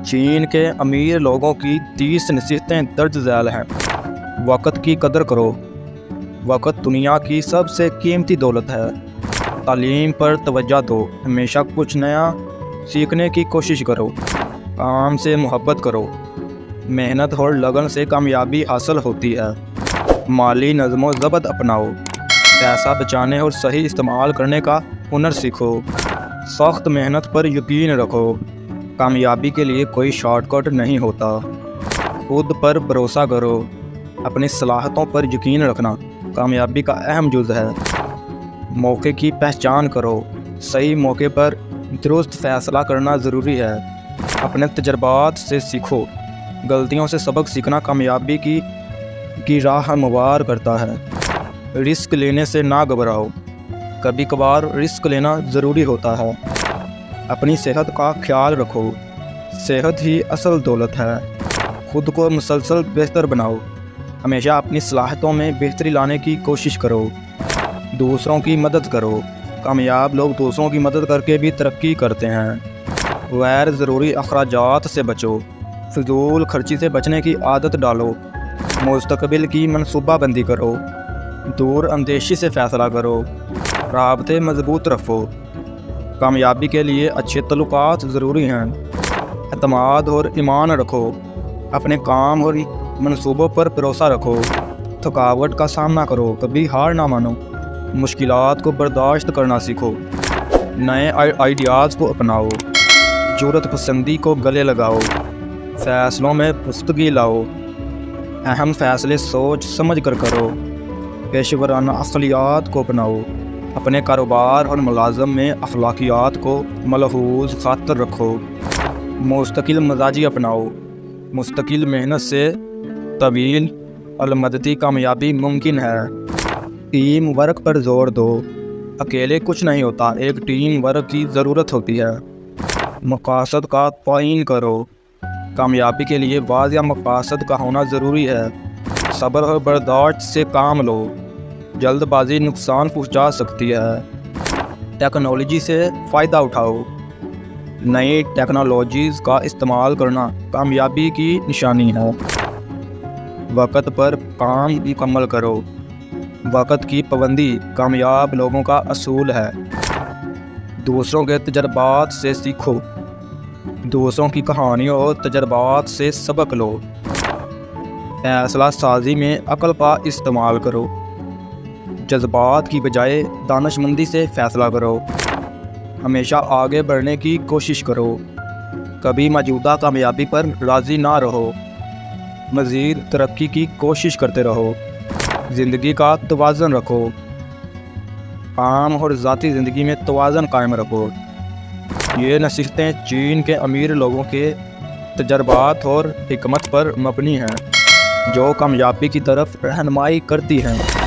چین کے امیر لوگوں کی 30 نصیحتیں درج ذیل ہیں۔ وقت کی قدر کرو۔ وقت دنیا کی سب سے قیمتی دولت ہے۔ تعلیم پر توجہ دو۔ ہمیشہ کچھ نیا سیکھنے کی کوشش کرو۔ کام سے محبت کرو۔ محنت اور لگن سے کامیابی حاصل ہوتی ہے۔ مالی نظم و ضبط اپناؤ۔ پیسہ بچانے اور صحیح استعمال کرنے کا ہنر سیکھو۔ سخت محنت پر یقین رکھو۔ کامیابی کے لیے کوئی شارٹ کٹ نہیں ہوتا۔ خود پر بھروسہ کرو۔ اپنی صلاحیتوں پر یقین رکھنا کامیابی کا اہم جز ہے۔ موقع کی پہچان کرو۔ صحیح موقع پر درست فیصلہ کرنا ضروری ہے۔ اپنے تجربات سے سیکھو۔ غلطیوں سے سبق سیکھنا کامیابی کی راہ ہموار کرتا ہے۔ رسک لینے سے نہ گھبراؤ۔ کبھی کبھار رسک لینا ضروری ہوتا ہے۔ اپنی صحت کا خیال رکھو۔ صحت ہی اصل دولت ہے۔ خود کو مسلسل بہتر بناؤ۔ ہمیشہ اپنی صلاحیتوں میں بہتری لانے کی کوشش کرو۔ دوسروں کی مدد کرو۔ کامیاب لوگ دوسروں کی مدد کر کے بھی ترقی کرتے ہیں۔ غیر ضروری اخراجات سے بچو۔ فضول خرچی سے بچنے کی عادت ڈالو۔ مستقبل کی منصوبہ بندی کرو۔ دور اندیشی سے فیصلہ کرو۔ رابطے مضبوط رکھو۔ کامیابی کے لیے اچھے تعلقات ضروری ہیں۔ اعتماد اور ایمان رکھو۔ اپنے کام اور منصوبوں پر بھروسہ رکھو۔ تھکاوٹ کا سامنا کرو، کبھی ہار نہ مانو۔ مشکلات کو برداشت کرنا سیکھو۔ نئے آئیڈیاز کو اپناؤ۔ جرأت پسندی کو گلے لگاؤ۔ فیصلوں میں پختگی لاؤ۔ اہم فیصلے سوچ سمجھ کر کرو۔ پیشورانہ اخلاقیات کو اپناؤ۔ اپنے کاروبار اور ملازم میں اخلاقیات کو ملحوظ خاطر رکھو۔ مستقل مزاجی اپناؤ۔ مستقل محنت سے طویل المدتی کامیابی ممکن ہے۔ ٹیم ورک پر زور دو۔ اکیلے کچھ نہیں ہوتا، ایک ٹیم ورک کی ضرورت ہوتی ہے۔ مقاصد کا تعین کرو۔ کامیابی کے لیے واضح مقاصد کا ہونا ضروری ہے۔ صبر اور برداشت سے کام لو۔ جلد بازی نقصان پہنچا سکتی ہے۔ ٹیکنالوجی سے فائدہ اٹھاؤ۔ نئی ٹیکنالوجیز کا استعمال کرنا کامیابی کی نشانی ہے۔ وقت پر کام مکمل کرو۔ وقت کی پابندی کامیاب لوگوں کا اصول ہے۔ دوسروں کے تجربات سے سیکھو۔ دوسروں کی کہانیوں اور تجربات سے سبق لو۔ فیصلہ سازی میں عقل کا استعمال کرو۔ جذبات کی بجائے دانش مندی سے فیصلہ کرو۔ ہمیشہ آگے بڑھنے کی کوشش کرو۔ کبھی موجودہ کامیابی پر راضی نہ رہو۔ مزید ترقی کی کوشش کرتے رہو۔ زندگی کا توازن رکھو۔ کام اور ذاتی زندگی میں توازن قائم رکھو۔ یہ نصیحتیں چین کے امیر لوگوں کے تجربات اور حکمت پر مبنی ہیں، جو کامیابی کی طرف رہنمائی کرتی ہیں۔